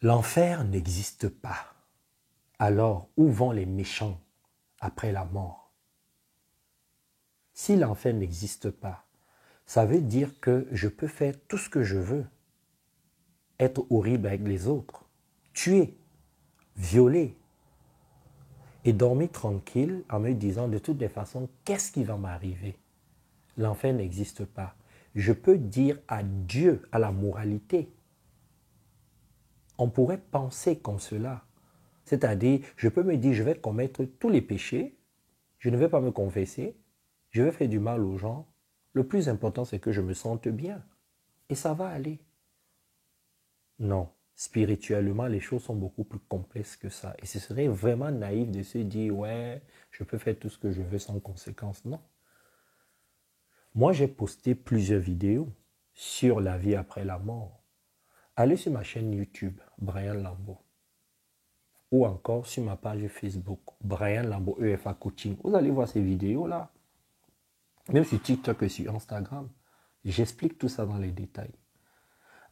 L'enfer n'existe pas. Alors, où vont les méchants après la mort? Si l'enfer n'existe pas, ça veut dire que je peux faire tout ce que je veux, être horrible avec les autres, tuer, violer, et dormir tranquille en me disant de toutes les façons, qu'est-ce qui va m'arriver? L'enfer n'existe pas. Je peux dire adieu à la moralité. On pourrait penser comme cela. C'est-à-dire, je peux me dire, je vais commettre tous les péchés, je ne vais pas me confesser, je vais faire du mal aux gens. Le plus important, c'est que je me sente bien. Et ça va aller. Non, spirituellement, les choses sont beaucoup plus complexes que ça. Et ce serait vraiment naïf de se dire, ouais, je peux faire tout ce que je veux sans conséquence. Non. Moi, j'ai posté plusieurs vidéos sur la vie après la mort. Allez sur ma chaîne YouTube, Brian Lambeau. Ou encore sur ma page Facebook, Brian Lambeau EFA Coaching. Vous allez voir ces vidéos-là. Même sur TikTok et sur Instagram. J'explique tout ça dans les détails.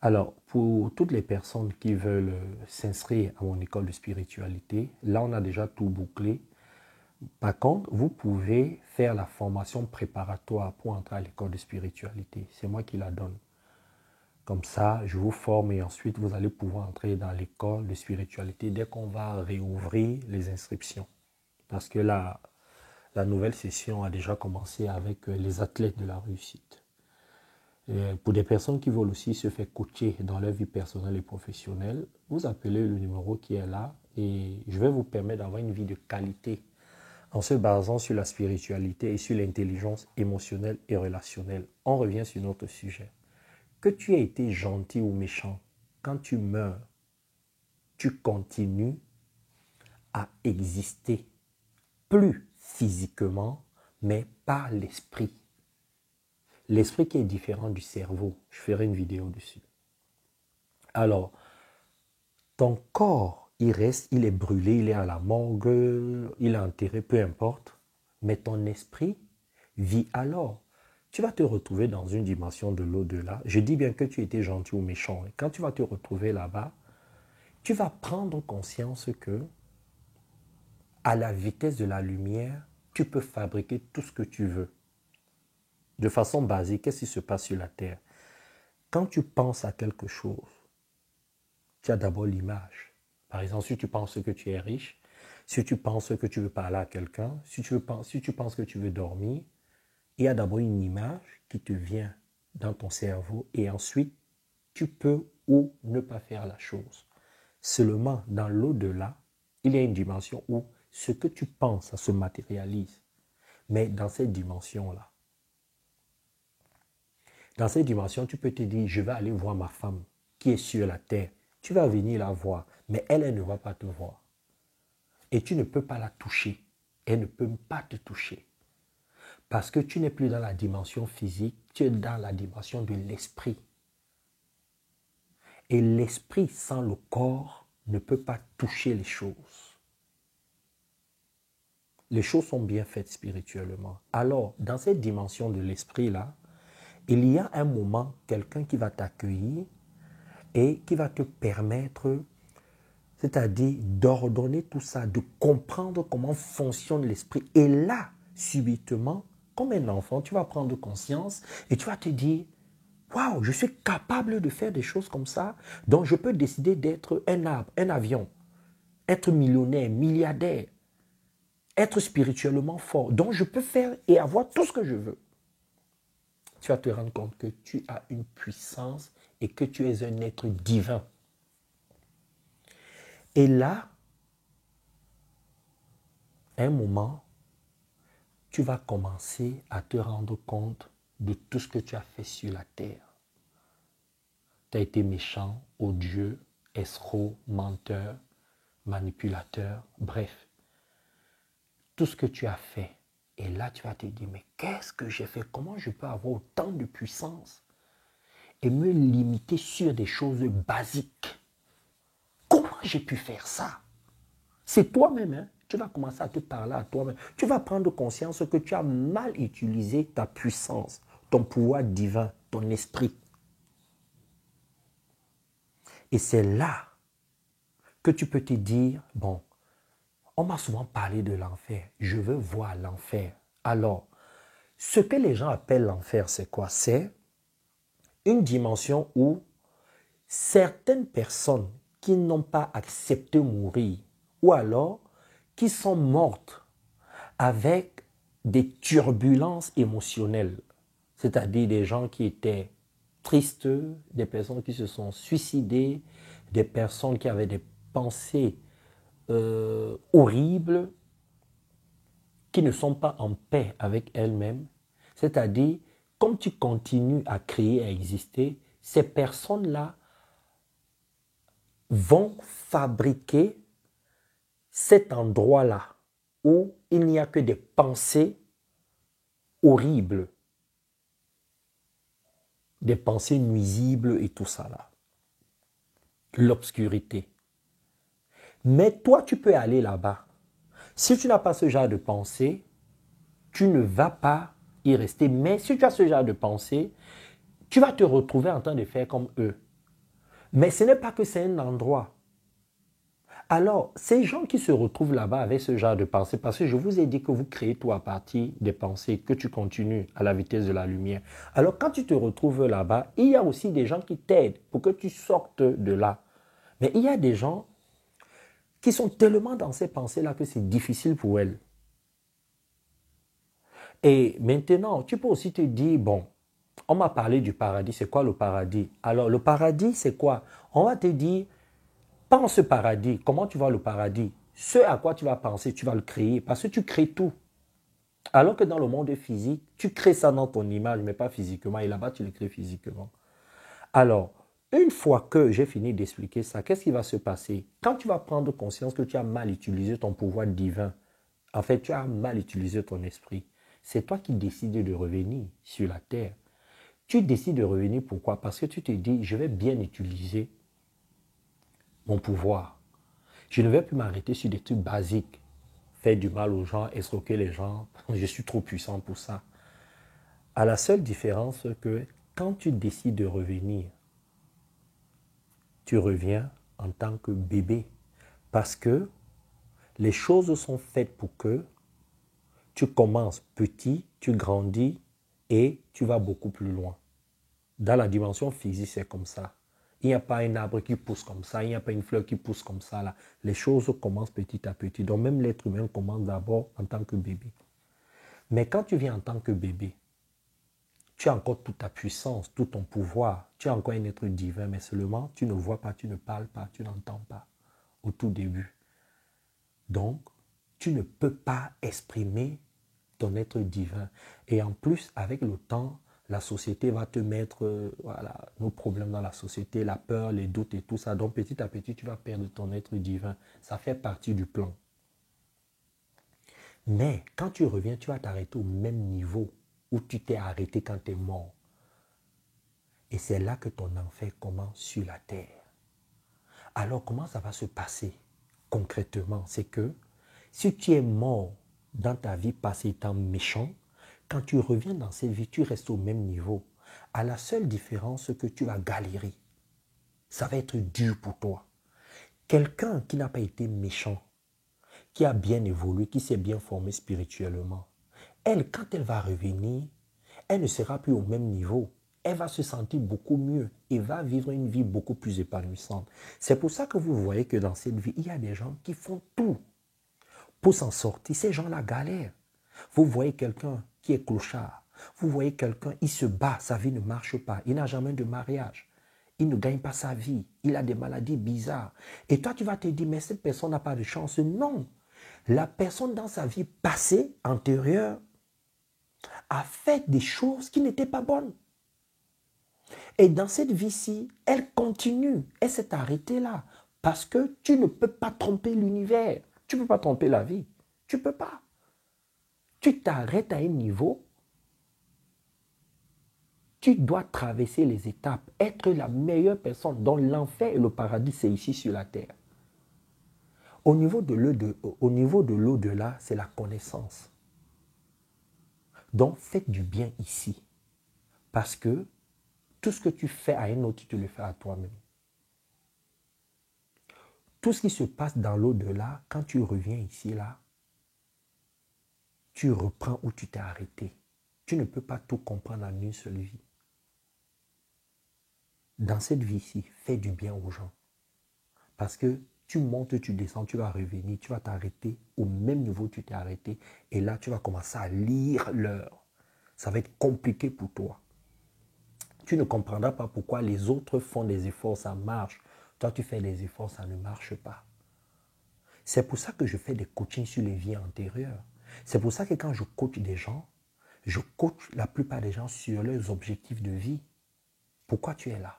Alors, pour toutes les personnes qui veulent s'inscrire à mon école de spiritualité, là, on a déjà tout bouclé. Par contre, vous pouvez faire la formation préparatoire pour entrer à l'école de spiritualité. C'est moi qui la donne. Comme ça, je vous forme et ensuite, vous allez pouvoir entrer dans l'école de spiritualité dès qu'on va réouvrir les inscriptions. Parce que la nouvelle session a déjà commencé avec les athlètes de la réussite. Et pour des personnes qui veulent aussi se faire coacher dans leur vie personnelle et professionnelle, vous appelez le numéro qui est là et je vais vous permettre d'avoir une vie de qualité en se basant sur la spiritualité et sur l'intelligence émotionnelle et relationnelle. On revient sur notre sujet. Que tu aies été gentil ou méchant, quand tu meurs, tu continues à exister, plus physiquement, mais par l'esprit. L'esprit qui est différent du cerveau. Je ferai une vidéo dessus. Alors, ton corps, il reste, il est brûlé, il est à la morgue, il est enterré, peu importe. Mais ton esprit vit alors. Tu vas te retrouver dans une dimension de l'au-delà. Je dis bien que tu étais gentil ou méchant. Et quand tu vas te retrouver là-bas, tu vas prendre conscience que, à la vitesse de la lumière, tu peux fabriquer tout ce que tu veux. De façon basique, qu'est-ce qui se passe sur la Terre? Quand tu penses à quelque chose, tu as d'abord l'image. Par exemple, si tu penses que tu es riche, si tu penses que tu veux parler à quelqu'un, si tu penses que tu veux dormir, il y a d'abord une image qui te vient dans ton cerveau et ensuite, tu peux ou ne pas faire la chose. Seulement, dans l'au-delà, il y a une dimension où ce que tu penses, ça se matérialise. Mais dans cette dimension-là, tu peux te dire, je vais aller voir ma femme qui est sur la terre. Tu vas venir la voir, mais elle ne va pas te voir. Et tu ne peux pas la toucher. Elle ne peut pas te toucher. Parce que tu n'es plus dans la dimension physique, tu es dans la dimension de l'esprit. Et l'esprit sans le corps ne peut pas toucher les choses. Les choses sont bien faites spirituellement. Alors, dans cette dimension de l'esprit-là, il y a un moment, quelqu'un qui va t'accueillir et qui va te permettre, c'est-à-dire d'ordonner tout ça, de comprendre comment fonctionne l'esprit. Et là, subitement, comme un enfant, tu vas prendre conscience et tu vas te dire, waouh, je suis capable de faire des choses comme ça, donc je peux décider d'être un arbre, un avion, être millionnaire, milliardaire, être spirituellement fort, donc je peux faire et avoir tout ce que je veux. Tu vas te rendre compte que tu as une puissance et que tu es un être divin. Et là, à un moment, tu vas commencer à te rendre compte de tout ce que tu as fait sur la terre. Tu as été méchant, odieux, escroc, menteur, manipulateur, bref. Tout ce que tu as fait. Et là, tu vas te dire, mais qu'est-ce que j'ai fait? Comment je peux avoir autant de puissance et me limiter sur des choses basiques? Comment j'ai pu faire ça? C'est toi-même, hein? Tu vas commencer à te parler à toi-même. Tu vas prendre conscience que tu as mal utilisé ta puissance, ton pouvoir divin, ton esprit. Et c'est là que tu peux te dire, bon, on m'a souvent parlé de l'enfer, je veux voir l'enfer. Alors, ce que les gens appellent l'enfer, c'est quoi? C'est une dimension où certaines personnes qui n'ont pas accepté mourir, ou alors qui sont mortes avec des turbulences émotionnelles, c'est-à-dire des gens qui étaient tristes, des personnes qui se sont suicidées, des personnes qui avaient des pensées horribles, qui ne sont pas en paix avec elles-mêmes. C'est-à-dire, comme tu continues à créer, à exister, ces personnes-là vont fabriquer cet endroit-là où il n'y a que des pensées horribles, des pensées nuisibles et tout ça là. L'obscurité. Mais toi, tu peux aller là-bas. Si tu n'as pas ce genre de pensée, tu ne vas pas y rester. Mais si tu as ce genre de pensée, tu vas te retrouver en train de faire comme eux. Mais ce n'est pas que c'est un endroit. Alors, ces gens qui se retrouvent là-bas avec ce genre de pensée, parce que je vous ai dit que vous créez tout à partir des pensées, que tu continues à la vitesse de la lumière. Alors, quand tu te retrouves là-bas, il y a aussi des gens qui t'aident pour que tu sortes de là. Mais il y a des gens qui sont tellement dans ces pensées-là que c'est difficile pour elles. Et maintenant, tu peux aussi te dire, bon, on m'a parlé du paradis, c'est quoi le paradis? Alors, le paradis, c'est quoi? On va te dire, pense paradis. Comment tu vois le paradis? Ce à quoi tu vas penser, tu vas le créer parce que tu crées tout. Alors que dans le monde physique, tu crées ça dans ton image, mais pas physiquement. Et là-bas, tu le crées physiquement. Alors, une fois que j'ai fini d'expliquer ça, qu'est-ce qui va se passer? Quand tu vas prendre conscience que tu as mal utilisé ton pouvoir divin, en fait, tu as mal utilisé ton esprit, c'est toi qui décides de revenir sur la terre. Tu décides de revenir pourquoi? Parce que tu te dis, je vais bien utiliser mon pouvoir. Je ne vais plus m'arrêter sur des trucs basiques. Faire du mal aux gens, escroquer les gens. Je suis trop puissant pour ça. À la seule différence que quand tu décides de revenir, tu reviens en tant que bébé. Parce que les choses sont faites pour que tu commences petit, tu grandis et tu vas beaucoup plus loin. Dans la dimension physique, c'est comme ça. Il n'y a pas un arbre qui pousse comme ça, il n'y a pas une fleur qui pousse comme ça. Là. Les choses commencent petit à petit. Donc même l'être humain commence d'abord en tant que bébé. Mais quand tu viens en tant que bébé, tu as encore toute ta puissance, tout ton pouvoir. Tu es encore un être divin, mais seulement tu ne vois pas, tu ne parles pas, tu n'entends pas au tout début. Donc, tu ne peux pas exprimer ton être divin. Et en plus, avec le temps, la société va te mettre voilà, nos problèmes dans la société, la peur, les doutes et tout ça. Donc petit à petit, tu vas perdre ton être divin. Ça fait partie du plan. Mais quand tu reviens, tu vas t'arrêter au même niveau où tu t'es arrêté quand tu es mort. Et c'est là que ton enfer commence sur la terre. Alors comment ça va se passer concrètement? C'est que si tu es mort dans ta vie passée étant méchant, quand tu reviens dans cette vie, tu restes au même niveau. À la seule différence que tu vas galérer. Ça va être dur pour toi. Quelqu'un qui n'a pas été méchant, qui a bien évolué, qui s'est bien formé spirituellement, elle, quand elle va revenir, elle ne sera plus au même niveau. Elle va se sentir beaucoup mieux et va vivre une vie beaucoup plus épanouissante. C'est pour ça que vous voyez que dans cette vie, il y a des gens qui font tout pour s'en sortir. Ces gens-là galèrent. Vous voyez quelqu'un qui est clochard. Vous voyez quelqu'un, il se bat, sa vie ne marche pas. Il n'a jamais de mariage. Il ne gagne pas sa vie. Il a des maladies bizarres. Et toi, tu vas te dire, mais cette personne n'a pas de chance. Non. La personne dans sa vie passée, antérieure, a fait des choses qui n'étaient pas bonnes. Et dans cette vie-ci, elle continue. Elle s'est arrêtée là. Parce que tu ne peux pas tromper l'univers. Tu ne peux pas tromper la vie. Tu ne peux pas. Tu t'arrêtes à un niveau. Tu dois traverser les étapes. Être la meilleure personne. Dans l'enfer et le paradis, c'est ici sur la terre. Au niveau de l'au-delà, c'est la connaissance. Donc, faites du bien ici. Parce que tout ce que tu fais à un autre, tu le fais à toi-même. Tout ce qui se passe dans l'au-delà, quand tu reviens ici, là, tu reprends où tu t'es arrêté. Tu ne peux pas tout comprendre en une seule vie. Dans cette vie-ci, fais du bien aux gens. Parce que tu montes, tu descends, tu vas revenir, tu vas t'arrêter au même niveau où tu t'es arrêté. Et là, tu vas commencer à lire l'heure. Ça va être compliqué pour toi. Tu ne comprendras pas pourquoi les autres font des efforts, ça marche. Toi, tu fais des efforts, ça ne marche pas. C'est pour ça que je fais des coachings sur les vies antérieures. C'est pour ça que quand je coach des gens, je coach la plupart des gens sur leurs objectifs de vie. Pourquoi tu es là?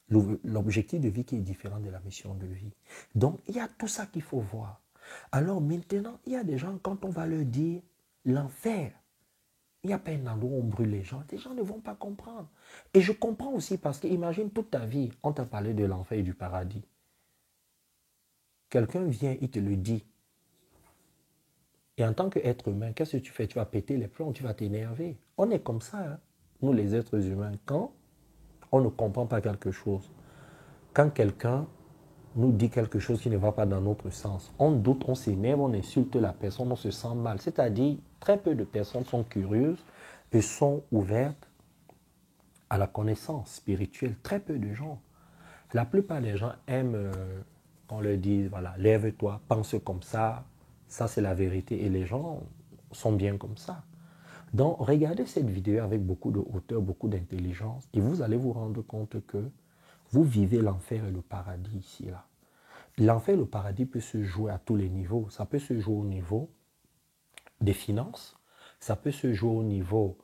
L'objectif de vie qui est différent de la mission de vie. Donc, il y a tout ça qu'il faut voir. Alors maintenant, il y a des gens, quand on va leur dire l'enfer, il n'y a pas un endroit où on brûle les gens ne vont pas comprendre. Et je comprends aussi parce que imagine toute ta vie, on t'a parlé de l'enfer et du paradis. Quelqu'un vient, il te le dit. Et en tant qu'être humain, qu'est-ce que tu fais? Tu vas péter les plombs, tu vas t'énerver. On est comme ça, hein? Nous les êtres humains. Quand on ne comprend pas quelque chose, quand quelqu'un nous dit quelque chose qui ne va pas dans notre sens, on doute, on s'énerve, on insulte la personne, on se sent mal. C'est-à-dire, très peu de personnes sont curieuses et sont ouvertes à la connaissance spirituelle. Très peu de gens. La plupart des gens aiment qu'on leur dise, voilà, lève-toi, pense comme ça c'est la vérité. Et les gens sont bien comme ça. Donc, regardez cette vidéo avec beaucoup de hauteur, beaucoup d'intelligence, et vous allez vous rendre compte que vous vivez l'enfer et le paradis ici, là. L'enfer et le paradis peut se jouer à tous les niveaux. Ça peut se jouer au niveau des finances, ça peut se jouer au niveau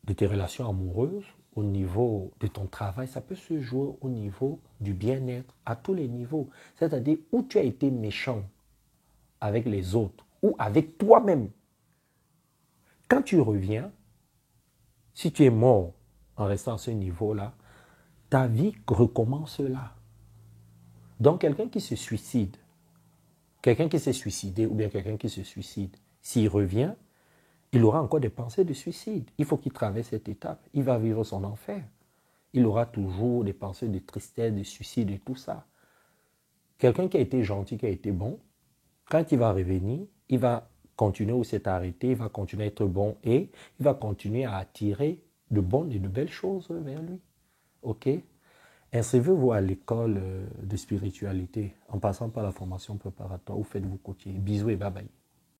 de tes relations amoureuses, au niveau de ton travail, ça peut se jouer au niveau du bien-être, à tous les niveaux. C'est-à-dire où tu as été méchant avec les autres ou avec toi-même. Quand tu reviens, si tu es mort en restant à ce niveau-là, ta vie recommence là. Donc quelqu'un qui se suicide, quelqu'un qui s'est suicidé ou bien quelqu'un qui se suicide, s'il revient, il aura encore des pensées de suicide. Il faut qu'il traverse cette étape. Il va vivre son enfer. Il aura toujours des pensées de tristesse, de suicide et tout ça. Quelqu'un qui a été gentil, qui a été bon, quand il va revenir, il va continuer où s'est arrêté, il va continuer à être bon et il va continuer à attirer de bonnes et de belles choses vers lui. Ok? Inscrivez-vous à l'école de spiritualité en passant par la formation préparatoire ou faites-vous coacher. Bisous et bye bye.